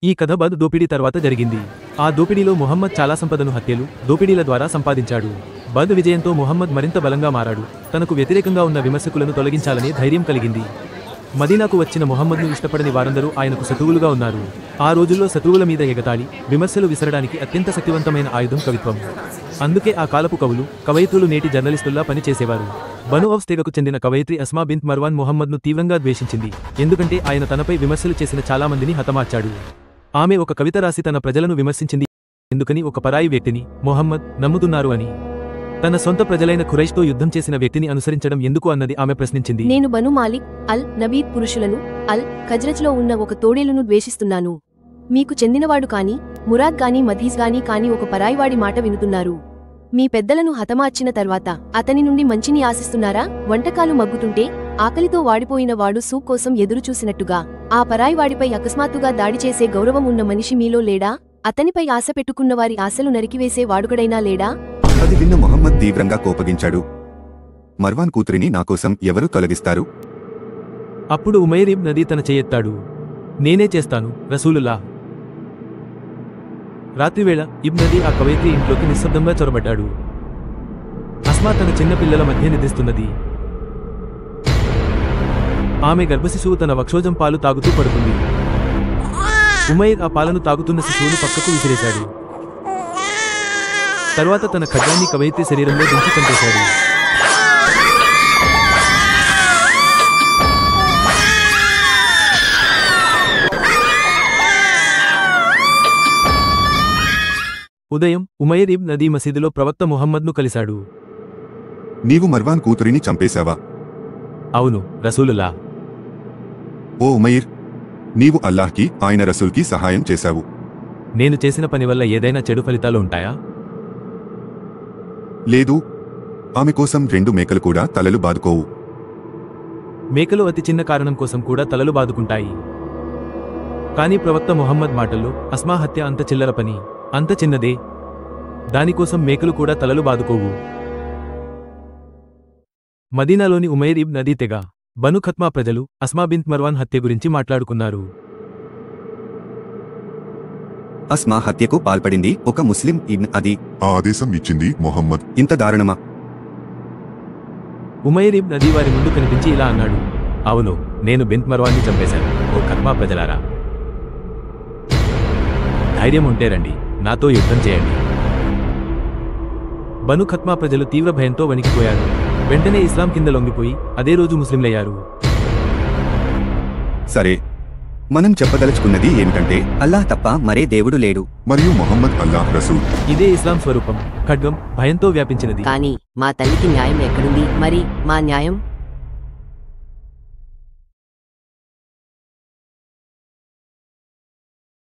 ఈ కథ బద్ దోపిడీ తర్వాత జరిగింది. ఆ దోపిడీలో ముహమ్మద్ చాలా సంపదను హత్యలు, దోపిడీల ద్వారా సంపాదించాడు. బద్ విజయంతో ముహమ్మద్ మరింత బలంగా మారాడు. తనకు వ్యతిరేకంగా ఉన్న విమర్శకులను తొలగించాలనే ధైర్యం కలిగింది. మదీనాకు వచ్చిన ముహమ్మద్ను ఇష్టపడని వారందరూ ఆయనకు శత్రువులుగా ఉన్నారు. ఆ రోజుల్లో శత్రువుల మీద ఎగతాళి, విమర్శలు విసరడానికి అత్యంత శక్తివంతమైన ఆయుధం కవిత్వం. అందుకే ఆ కాలపు కవులు, కవయిత్రులు నేటి జర్నలిస్టుల్లా పనిచేసేవారు. బను ఔస్ తెగకు చెందిన కవయిత్రి అస్మా బింత్ మర్వాన్ ముహమ్మద్ను తీవ్రంగా ద్వేషించింది. ఎందుకంటే ఆయన తనపై విమర్శలు చేసిన చాలామందిని హతమార్చాడు. ఆమె ఒక కవిత రాసి తన ప్రజలను విమర్శించింది. ఎందుకని ఒక పరాయి వ్యక్తిని ముహమ్మద్ నమ్ముతున్నారు అని. తన సొంత ప్రజలైన ఖురైష్తో యుద్ధం చేసిన వ్యక్తిని అనుసరించడం ఎందుకు అన్నది ఆమె ప్రశ్నించింది. నేను బను మాలిక్ అల్ నబీద్ పురుషులను అల్ ఖజ్రజ్లో ఉన్న ఒక తోడేలును ద్వేషిస్తున్నాను. మీకు చెందినవాడు కాని మురాద్ గాని మధీజ్ గాని ఒక పరాయివాడి మాట వినుతున్నారు. మీ పెద్దలను హతమార్చిన తర్వాత అతని నుండి మంచిని ఆశిస్తున్నారా? వంటకాలు మగ్గుతుంటే ఆకలితో వాడిపోయిన వాడు సూప్ కోసం ఎదురుచూసినట్టుగా ఆ పరాయివాడిపై అకస్మాత్తుగా దాడి చేసే గౌరవం ఉన్న మనిషి మీలో లేడా? అతనిపై ఆశ పెట్టుకున్నవారి ఆశలు నరికివేసే వాడుకడైనా లేడా? అది విన్న ముహమ్మద్ తీవ్రంగా కోపగించాడు. మర్వాన్ కూతురిని నాకోసం ఎవరు తొలగిస్తారు? అప్పుడు ఉమైర్ ఇబ్న్ నదీ తన చేయెత్తాడు. నేనే చేస్తాను రసూలుల్లా. రాత్రివేళ ఇబ్న్ నదీ ఆ కవయిత్రి ఇంట్లోకి నిశ్శబ్దంగా చొరబడ్డాడు. అస్మా తన చిన్న పిల్లల మధ్య నిద్రిస్తున్నది. ఆమె గర్భశిశువు తన వక్షోజం పాలు తాగుతూ పడుకుంది. ఉమైర్ ఆ పాలను తాగుతున్న శిశువును పక్కకు విసిరేశాడు. తర్వాత తన ఖడ్గాన్ని కవయిత్రి శరీరంలో దించి చంపేశాడు. ఉదయం ఉమైర్ ఇబ్న్ నదీ మసీదులో ప్రవక్త ముహమ్మద్ను కలిశాడు. నీవు మర్వాన్ కూతురిని చంపేశావా? అవును రసూలుల్లా. ఓ ఉమైర్, నీవు అల్లాహ్కి ఆయన రసూల్కి సహాయం చేశావు. నేను చేసిన పని వల్ల ఏదైనా చెడు ఫలితాలు ఉంటాయా? లేదు. ఆమె కోసం 2 మేకలు కూడా తలలు బాదుకోవు. మేకలు అతి చిన్న కారణం కోసం కూడా తలలు బాదుకుంటాయి. కాని ప్రవక్త ముహమ్మద్ మాటల్లో అస్మా హత్య అంత చిల్లర పని, అంత చిన్నదే. దానికోసం మేకలు కూడా తలలు బాదుకోవు. మదీనాలోని ఉమైర్ ఇబ్న్ నదీ తెగ, బను ఖత్మా ప్రజలు అస్మా బింత్ మర్వాన్ హత్య గురించి మాట్లాడుకున్నారు. అస్మా హత్యకు పాల్పడింది ఒక ముస్లిం ఇబ్న్ అదీ. ఆ ఆదేశం ఇచ్చింది మొహమ్మద్. ఇంత దారుణమా? ఉమైర్ ఇబ్న్ నదీ వారి ముందు కనిపించి ఇలా అన్నాడు. అవును, నేను బింత్ మర్వాన్ని చంపేశాను. ఓ ఖత్మా ప్రజలారా, ధైర్యం ఉంటే రండి, నాతో యుద్ధం చేయండి. బను ఖత్మా ప్రజలు తీవ్ర భయంతో వణికిపోయారు. వెంటనే ఇస్లాం కింద లొంగిపోయి అదే రోజు ముస్లింలయ్యారు. సరే, మనం చెప్పదలుచుకున్నది ఏమిటంటే అల్లాహ్ తప్ప మరే దేవుడు లేడు మరియు మొహమ్మద్ అల్లాహ్ రసూల్. ఇదే ఇస్లాం స్వరూపం. ఖడ్గం భయంతో వ్యాపించినది. కానీ మా తల్లికి న్యాయం ఎక్కడుంది? మరి మా న్యాయం?